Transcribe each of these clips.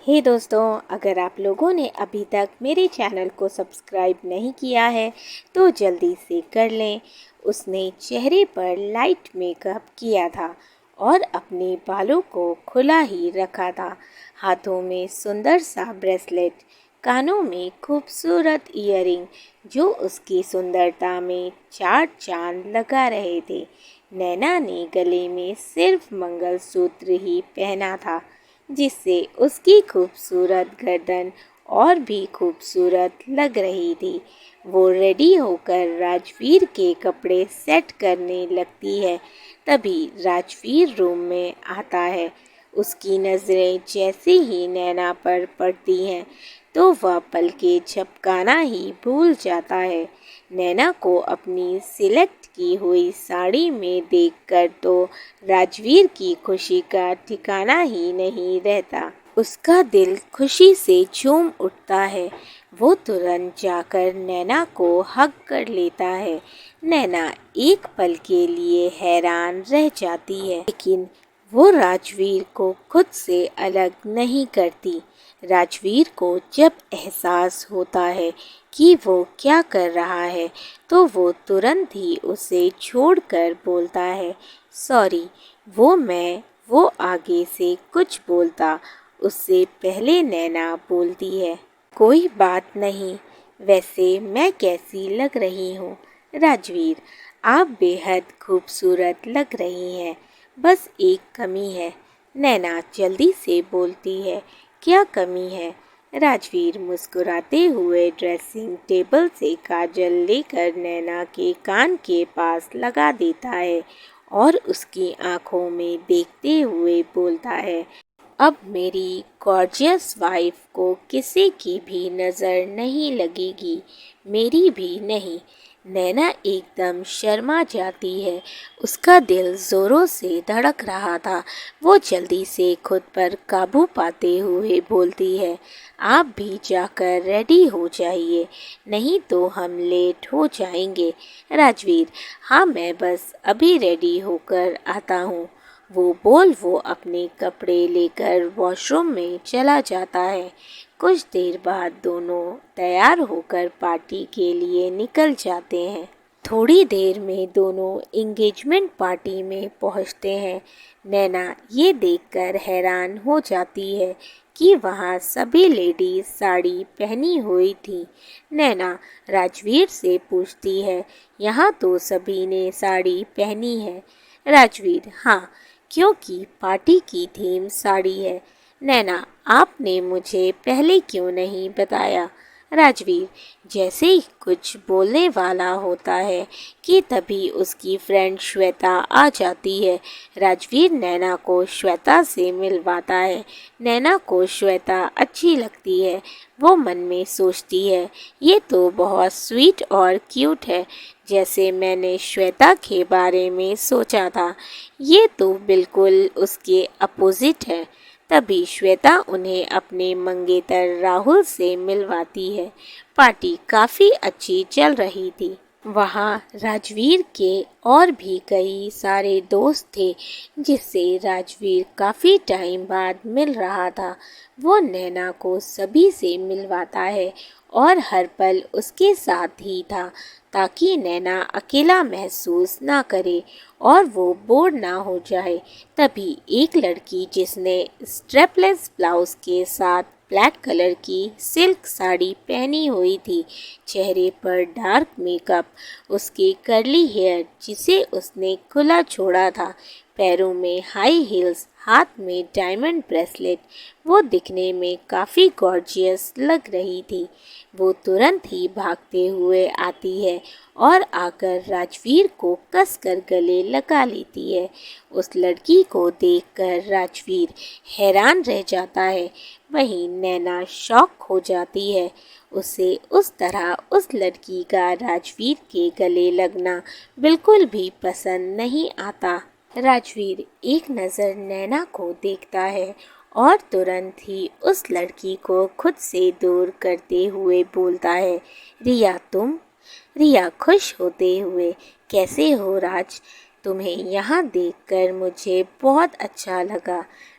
हे दोस्तों, अगर आप लोगों ने अभी तक मेरे चैनल को सब्सक्राइब नहीं किया है तो जल्दी से कर लें। उसने चेहरे पर लाइट मेकअप किया था और अपने बालों को खुला ही रखा था। हाथों में सुंदर सा ब्रेसलेट, कानों में खूबसूरत ईयरिंग जो उसकी सुंदरता में चार चांद लगा रहे थे। नैना ने गले में सिर्फ मंगलसूत्र ही पहना था, जिससे उसकी खूबसूरत गर्दन और भी खूबसूरत लग रही थी। वो रेडी होकर राजवीर के कपड़े सेट करने लगती है। तभी राजवीर रूम में आता है। उसकी नज़रें जैसे ही नैना पर पड़ती हैं तो वह पलकें झपकाना ही भूल जाता है। नैना को अपनी सिलेक्ट की हुई साड़ी में देखकर तो राजवीर की खुशी का ठिकाना ही नहीं रहता। उसका दिल खुशी से झूम उठता है। वो तुरंत जाकर नैना को हग कर लेता है। नैना एक पल के लिए हैरान रह जाती है, लेकिन वो राजवीर को खुद से अलग नहीं करती। राजवीर को जब एहसास होता है कि वो क्या कर रहा है तो वो तुरंत ही उसे छोड़कर बोलता है, सॉरी। वो आगे से कुछ बोलता उससे पहले नैना बोलती है, कोई बात नहीं। वैसे मैं कैसी लग रही हूँ राजवीर? आप बेहद खूबसूरत लग रही हैं। बस एक कमी है। नैना जल्दी से बोलती है, क्या कमी है? राजवीर मुस्कुराते हुए ड्रेसिंग टेबल से काजल लेकर नैना के कान के पास लगा देता है और उसकी आंखों में देखते हुए बोलता है, अब मेरी गॉर्जियस वाइफ को किसी की भी नज़र नहीं लगेगी, मेरी भी नहीं। नैना एकदम शर्मा जाती है। उसका दिल ज़ोरों से धड़क रहा था। वो जल्दी से खुद पर काबू पाते हुए बोलती है, आप भी जाकर रेडी हो जाइए, नहीं तो हम लेट हो जाएंगे। राजवीर, हाँ मैं बस अभी रेडी होकर आता हूँ। वो अपने कपड़े लेकर वॉशरूम में चला जाता है। कुछ देर बाद दोनों तैयार होकर पार्टी के लिए निकल जाते हैं। थोड़ी देर में दोनों एंगेजमेंट पार्टी में पहुंचते हैं। नैना ये देखकर हैरान हो जाती है कि वहाँ सभी लेडीज साड़ी पहनी हुई थी। नैना राजवीर से पूछती है, यहाँ तो सभी ने साड़ी पहनी है। राजवीर, हाँ, क्योंकि पार्टी की थीम साड़ी है। नैना, आपने मुझे पहले क्यों नहीं बताया? राजवीर, जैसे ही कुछ बोलने वाला होता है कि तभी उसकी फ्रेंड श्वेता आ जाती है। राजवीर नैना को श्वेता से मिलवाता है। नैना को श्वेता अच्छी लगती है। वो मन में सोचती है, ये तो बहुत स्वीट और क्यूट है, जैसे मैंने श्वेता के बारे में सोचा था। ये तो बिल्कुल उसके अपोजिट है। तभी श्वेता उन्हें अपने मंगेतर राहुल से मिलवाती है। पार्टी काफ़ी अच्छी चल रही थी। वहाँ राजवीर के और भी कई सारे दोस्त थे, जिससे राजवीर काफ़ी टाइम बाद मिल रहा था। वो नैना को सभी से मिलवाता है और हर पल उसके साथ ही था, ताकि नैना अकेला महसूस ना करे और वो बोर ना हो जाए। तभी एक लड़की, जिसने स्ट्रेपलेस ब्लाउज के साथ ब्लैक कलर की सिल्क साड़ी पहनी हुई थी, चेहरे पर डार्क मेकअप, उसके कर्ली हेयर जिसे उसने खुला छोड़ा था, पैरों में हाई हील्स, हाथ में डायमंड ब्रेसलेट, वो दिखने में काफ़ी गॉर्जियस लग रही थी। वो तुरंत ही भागते हुए आती है और आकर राजवीर को कसकर गले लगा लेती है। उस लड़की को देखकर राजवीर हैरान रह जाता है। वहीं नैना शॉक हो जाती है। उसे उस तरह उस लड़की का राजवीर के गले लगना बिल्कुल भी पसंद नहीं आता। राजवीर एक नज़र नैना को देखता है और तुरंत ही उस लड़की को खुद से दूर करते हुए बोलता है, रिया तुम? रिया खुश होते हुए, कैसे हो राज? तुम्हें यहाँ देखकर मुझे बहुत अच्छा लगा।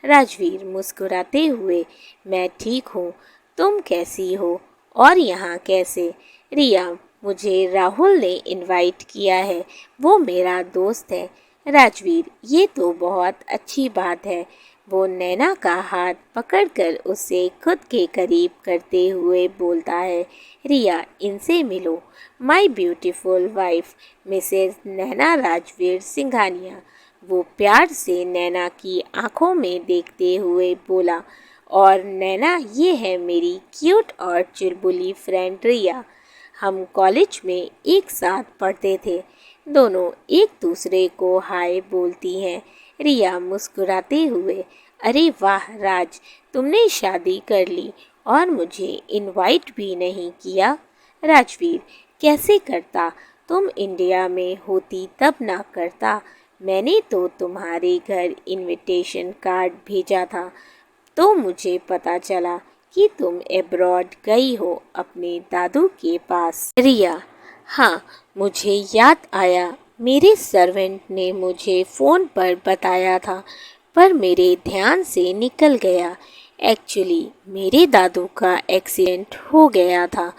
राजवीर मुस्कुराते हुए, मैं ठीक हूँ, तुम कैसी हो और यहाँ कैसे? रिया, मुझे राहुल ने इनवाइट किया है, वो मेरा दोस्त है। राजवीर, ये तो बहुत अच्छी बात है। वो नैना का हाथ पकड़कर उसे खुद के करीब करते हुए बोलता है, रिया, इनसे मिलो, माय ब्यूटीफुल वाइफ मिसेस नैना राजवीर सिंघानिया। वो प्यार से नैना की आंखों में देखते हुए बोला, और नैना, ये है मेरी क्यूट और चुलबुली फ्रेंड रिया। हम कॉलेज में एक साथ पढ़ते थे। दोनों एक दूसरे को हाय बोलती हैं। रिया मुस्कुराते हुए, अरे वाह राज, तुमने शादी कर ली और मुझे इनवाइट भी नहीं किया। राजवीर, कैसे करता, तुम इंडिया में होती तब ना करता। मैंने तो तुम्हारे घर इनविटेशन कार्ड भेजा था, तो मुझे पता चला कि तुम एब्रॉड गई हो अपने दादू के पास। रिया, हाँ, मुझे याद आया, मेरे सर्वेंट ने मुझे फ़ोन पर बताया था, पर मेरे ध्यान से निकल गया। एक्चुअली मेरे दादू का एक्सीडेंट हो गया था।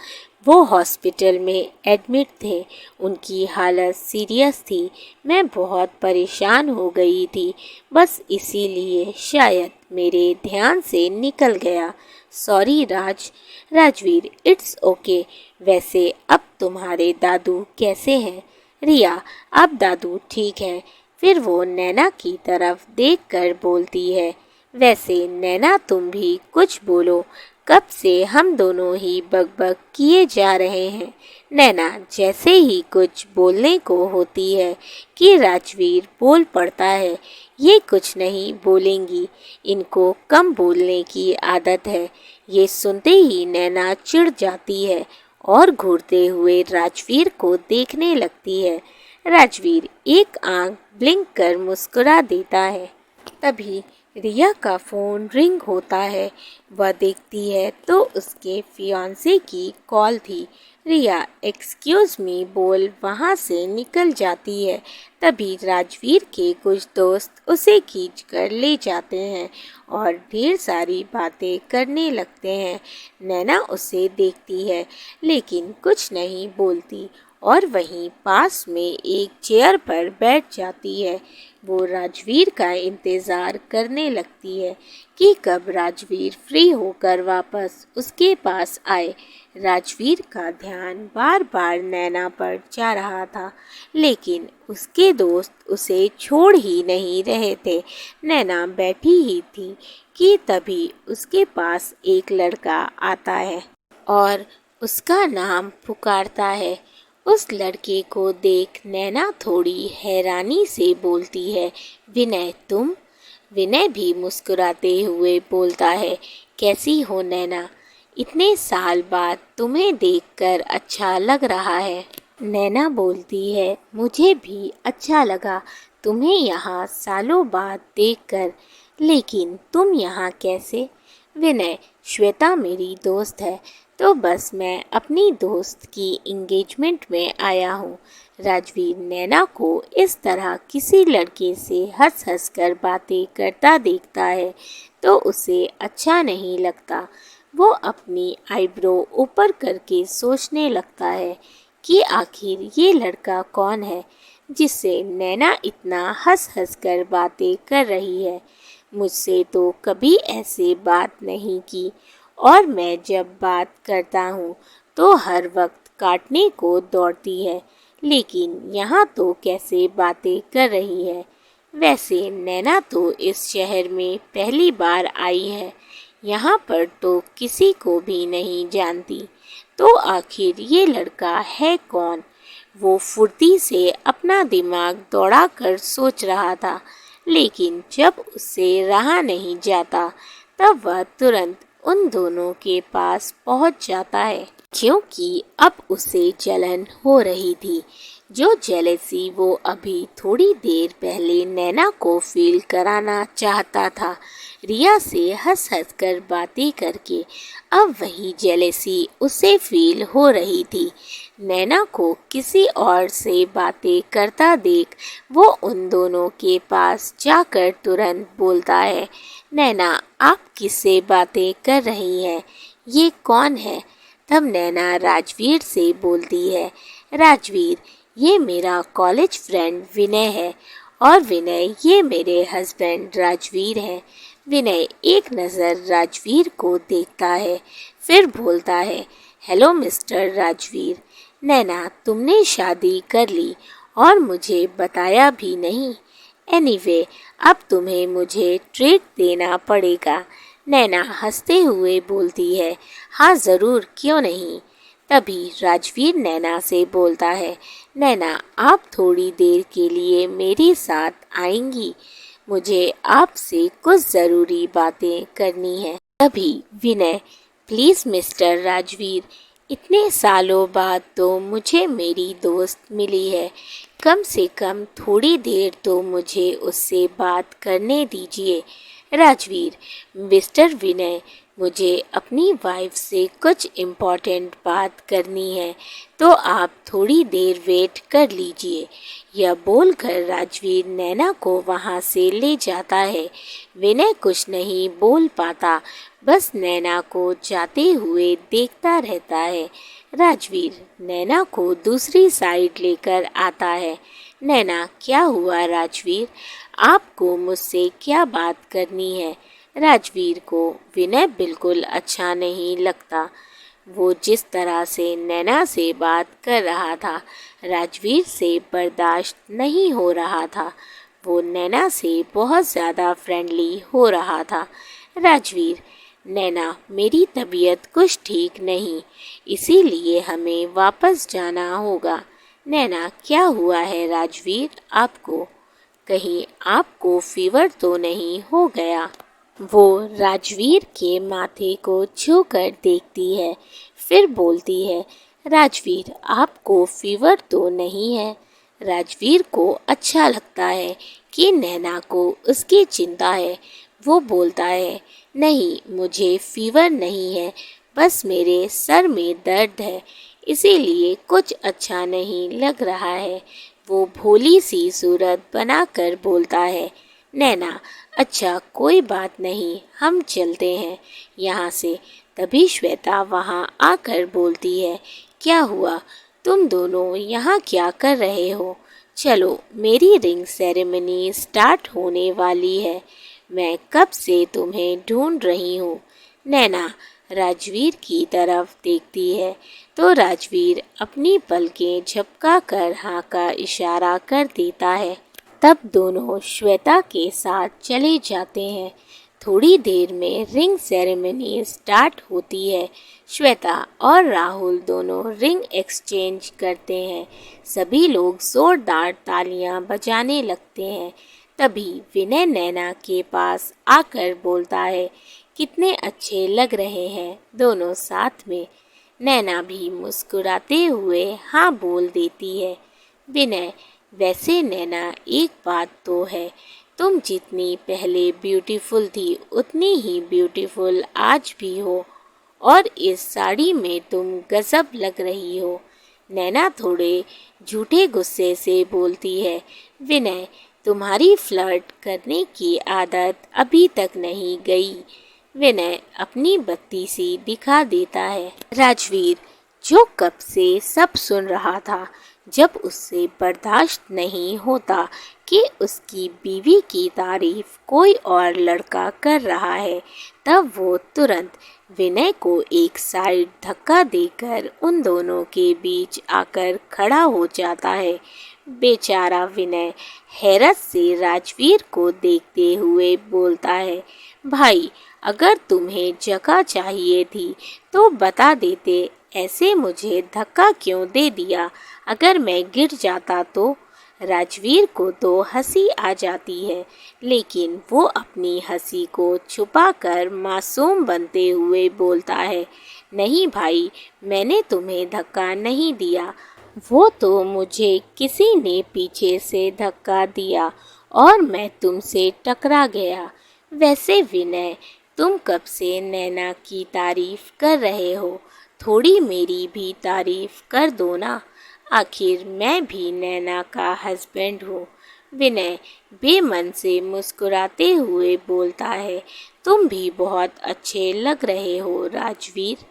वो हॉस्पिटल में एडमिट थे, उनकी हालत सीरियस थी। मैं बहुत परेशान हो गई थी, बस इसीलिए शायद मेरे ध्यान से निकल गया। Sorry Raj. Rajveer, it's okay. वैसे अब तुम्हारे दादू कैसे हैं? रिया, अब दादू ठीक हैं। फिर वो नैना की तरफ देखकर बोलती है, वैसे नैना, तुम भी कुछ बोलो, कब से हम दोनों ही बकबक किए जा रहे हैं। नैना जैसे ही कुछ बोलने को होती है कि राजवीर बोल पड़ता है, ये कुछ नहीं बोलेंगी, इनको कम बोलने की आदत है। ये सुनते ही नैना चिढ़ जाती है और घूरते हुए राजवीर को देखने लगती है। राजवीर एक आंख ब्लिंक कर मुस्कुरा देता है। तभी रिया का फ़ोन रिंग होता है। वह देखती है तो उसके फियांसे की कॉल थी। रिया एक्सक्यूज़ मी बोल वहाँ से निकल जाती है। तभी राजवीर के कुछ दोस्त उसे खींच कर ले जाते हैं और ढेर सारी बातें करने लगते हैं। नैना उसे देखती है लेकिन कुछ नहीं बोलती और वहीं पास में एक चेयर पर बैठ जाती है। वो राजवीर का इंतज़ार करने लगती है कि कब राजवीर फ्री होकर वापस उसके पास आए। राजवीर का ध्यान बार बार नैना पर जा रहा था, लेकिन उसके दोस्त उसे छोड़ ही नहीं रहे थे। नैना बैठी ही थी कि तभी उसके पास एक लड़का आता है और उसका नाम पुकारता है। उस लड़के को देख नैना थोड़ी हैरानी से बोलती है, विनय तुम? विनय भी मुस्कुराते हुए बोलता है, कैसी हो नैना? इतने साल बाद तुम्हें देखकर अच्छा लग रहा है। नैना बोलती है, मुझे भी अच्छा लगा तुम्हें यहाँ सालों बाद देखकर, लेकिन तुम यहाँ कैसे? विनय, श्वेता मेरी दोस्त है, तो बस मैं अपनी दोस्त की इंगेजमेंट में आया हूँ। राजवीर नैना को इस तरह किसी लड़के से हंस हंस कर बातें करता देखता है तो उसे अच्छा नहीं लगता। वो अपनी आईब्रो ऊपर करके सोचने लगता है कि आखिर ये लड़का कौन है जिससे नैना इतना हंस हंस कर बातें कर रही है। मुझसे तो कभी ऐसे बात नहीं की, और मैं जब बात करता हूँ तो हर वक्त काटने को दौड़ती है, लेकिन यहाँ तो कैसे बातें कर रही है। वैसे नैना तो इस शहर में पहली बार आई है, यहाँ पर तो किसी को भी नहीं जानती, तो आखिर ये लड़का है कौन? वो फुर्ती से अपना दिमाग दौड़ाकर सोच रहा था, लेकिन जब उससे रहा नहीं जाता तब वह तुरंत उन दोनों के पास पहुंच जाता है, क्योंकि अब उसे जलन हो रही थी। जो जेलेसी वो अभी थोड़ी देर पहले नैना को फील कराना चाहता था, रिया से हंस हंस कर बातें करके अब वही जेलेसी उसे फील हो रही थी। नैना को किसी और से बातें करता देख वो उन दोनों के पास जाकर तुरंत बोलता है, नैना आप किससे बातें कर रही हैं? ये कौन है? तब नैना राजवीर से बोलती है, राजवीर ये मेरा कॉलेज फ्रेंड विनय है और विनय ये मेरे हस्बैंड राजवीर हैं। विनय एक नज़र राजवीर को देखता है, फिर बोलता है, हेलो मिस्टर राजवीर। नैना तुमने शादी कर ली और मुझे बताया भी नहीं। एनीवे अब तुम्हें मुझे ट्रीट देना पड़ेगा। नैना हंसते हुए बोलती है, हाँ ज़रूर, क्यों नहीं। तभी राजवीर नैना से बोलता है, नैना आप थोड़ी देर के लिए मेरे साथ आएंगी? मुझे आपसे कुछ ज़रूरी बातें करनी है। तभी विनय, प्लीज़ मिस्टर राजवीर, इतने सालों बाद तो मुझे मेरी दोस्त मिली है, कम से कम थोड़ी देर तो मुझे उससे बात करने दीजिए। राजवीर, मिस्टर विनय, मुझे अपनी वाइफ से कुछ इम्पोर्टेंट बात करनी है, तो आप थोड़ी देर वेट कर लीजिए। यह बोलकर राजवीर नैना को वहाँ से ले जाता है। विनय कुछ नहीं बोल पाता, बस नैना को जाते हुए देखता रहता है। राजवीर नैना को दूसरी साइड लेकर आता है। नैना, क्या हुआ राजवीर? आपको मुझसे क्या बात करनी है? राजवीर को विनय बिल्कुल अच्छा नहीं लगता। वो जिस तरह से नैना से बात कर रहा था, राजवीर से बर्दाश्त नहीं हो रहा था। वो नैना से बहुत ज़्यादा फ्रेंडली हो रहा था। राजवीर, नैना मेरी तबीयत कुछ ठीक नहीं, इसीलिए हमें वापस जाना होगा। नैना, क्या हुआ है राजवीर आपको? कहीं आपको फीवर तो नहीं हो गया? वो राजवीर के माथे को छू कर देखती है, फिर बोलती है, राजवीर आपको फीवर तो नहीं है। राजवीर को अच्छा लगता है कि नैना को उसकी चिंता है। वो बोलता है, नहीं मुझे फीवर नहीं है, बस मेरे सर में दर्द है, इसीलिए कुछ अच्छा नहीं लग रहा है। वो भोली सी सूरत बनाकर बोलता है, नैना अच्छा कोई बात नहीं, हम चलते हैं यहाँ से। तभी श्वेता वहाँ आकर बोलती है, क्या हुआ, तुम दोनों यहाँ क्या कर रहे हो? चलो मेरी रिंग सेरेमनी स्टार्ट होने वाली है, मैं कब से तुम्हें ढूंढ रही हूँ। नैना राजवीर की तरफ देखती है तो राजवीर अपनी पलकें झपका कर हाँ का इशारा कर देता है। तब दोनों श्वेता के साथ चले जाते हैं। थोड़ी देर में रिंग सेरेमनी स्टार्ट होती है। श्वेता और राहुल दोनों रिंग एक्सचेंज करते हैं। सभी लोग जोरदार तालियां बजाने लगते हैं। तभी विनय नैना के पास आकर बोलता है, कितने अच्छे लग रहे हैं दोनों साथ में। नैना भी मुस्कुराते हुए हाँ बोल देती है। विनय, वैसे नैना एक बात तो है, तुम जितनी पहले ब्यूटीफुल थी उतनी ही ब्यूटीफुल आज भी हो, और इस साड़ी में तुम गजब लग रही हो। नैना थोड़े झूठे गुस्से से बोलती है, विनय तुम्हारी फ्लर्ट करने की आदत अभी तक नहीं गई। विनय अपनी बत्ती सी दिखा देता है। राजवीर, जो कब से सब सुन रहा था, जब उससे बर्दाश्त नहीं होता कि उसकी बीवी की तारीफ कोई और लड़का कर रहा है, तब वो तुरंत विनय को एक साइड धक्का देकर उन दोनों के बीच आकर खड़ा हो जाता है। बेचारा विनय हैरत से राजवीर को देखते हुए बोलता है, भाई अगर तुम्हें जगह चाहिए थी तो बता देते, ऐसे मुझे धक्का क्यों दे दिया? अगर मैं गिर जाता तो? राजवीर को तो हंसी आ जाती है, लेकिन वो अपनी हंसी को छुपाकर मासूम बनते हुए बोलता है, नहीं भाई, मैंने तुम्हें धक्का नहीं दिया, वो तो मुझे किसी ने पीछे से धक्का दिया और मैं तुमसे टकरा गया। वैसे विनय, तुम कब से नैना की तारीफ कर रहे हो? थोड़ी मेरी भी तारीफ कर दो ना। आखिर मैं भी नैना का हस्बैंड हूँ। विनय बेमन से मुस्कुराते हुए बोलता है। तुम भी बहुत अच्छे लग रहे हो राजवीर।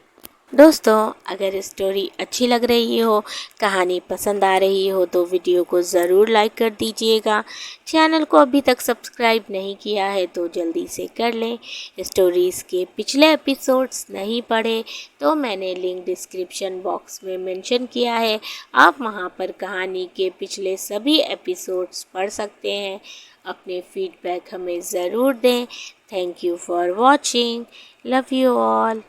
दोस्तों, अगर स्टोरी अच्छी लग रही हो, कहानी पसंद आ रही हो तो वीडियो को ज़रूर लाइक कर दीजिएगा। चैनल को अभी तक सब्सक्राइब नहीं किया है तो जल्दी से कर लें। स्टोरीज़ के पिछले एपिसोड्स नहीं पढ़े तो मैंने लिंक डिस्क्रिप्शन बॉक्स में मेंशन किया है, आप वहां पर कहानी के पिछले सभी एपिसोड्स पढ़ सकते हैं। अपने फीडबैक हमें ज़रूर दें। Thank you for watching. Love you all.